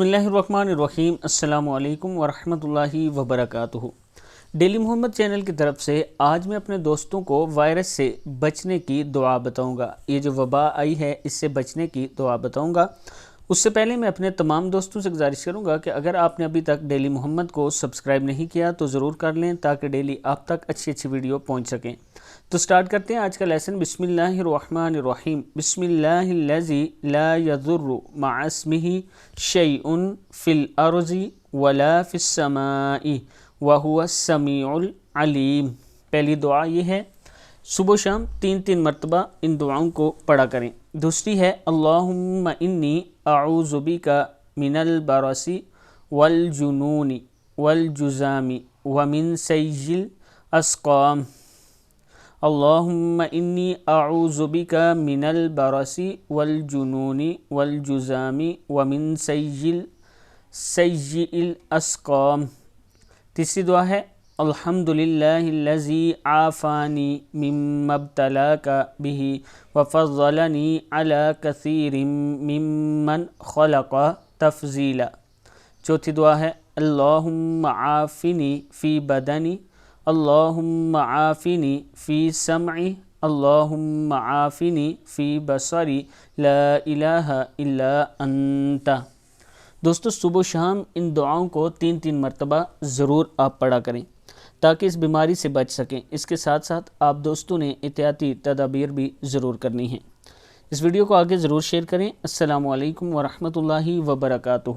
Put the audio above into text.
بسم اللہ الرحمن الرحیم۔ السلام علیکم ورحمۃ اللہ وبرکاتہ۔ ڈیلی محمد چینل کی طرف سے آج میں اپنے دوستوں کو وائرس سے بچنے کی دعا بتاؤں گا۔ یہ جو وبا آئی ہے اس سے بچنے کی دعا بتاؤں گا۔ اس سے پہلے میں اپنے تمام دوستوں سے گزارش کروں گا کہ اگر آپ نے ابھی تک ڈیلی محمد کو سبسکرائب نہیں کیا تو ضرور کر لیں تاکہ ڈیلی آپ تک اچھی ویڈیو پہنچ سکیں۔ تو سٹارٹ کرتے ہیں آج کا لیسن۔ بسم اللہ الرحمن الرحیم۔ بسم اللہ الذی لا یضر مع اسمہ شیء فی الارض ولا فی السماء وہو السمیع العلیم۔ پہلی دعا یہ ہے، صبح و شام 3 مرتبہ ان دعاؤں کو پڑھا کریں۔ دوسری ہے، اللہم انی اعوذ بک من البرص والجنون والجذام ومن سیء الاسقام۔ اللہم انی اعوذ بک من البرص والجنون والجذام ومن سیء الاسقام۔ تیسری دعا ہے، الحمدللہ الذی عافانی مما ابتلاک بہ وفضلنی علی کثیر ممن خلق تفضیلا۔ چوتھی دعا ہے، اللہم عافنی فی بدنی، اللہم عافنی فی سمعی، اللہم عافنی فی بصری، لا الہ الا انت۔ دوستو صبح و شام ان دعاؤں کو 3 مرتبہ ضرور آپ پڑھا کریں تاکہ اس بیماری سے بچ سکیں۔ اس کے ساتھ ساتھ آپ دوستوں نے احتیاطی تدابیر بھی ضرور کرنی ہیں۔ اس ویڈیو کو آگے ضرور شیئر کریں۔ السلام علیکم ورحمۃ اللہ وبرکاتہ۔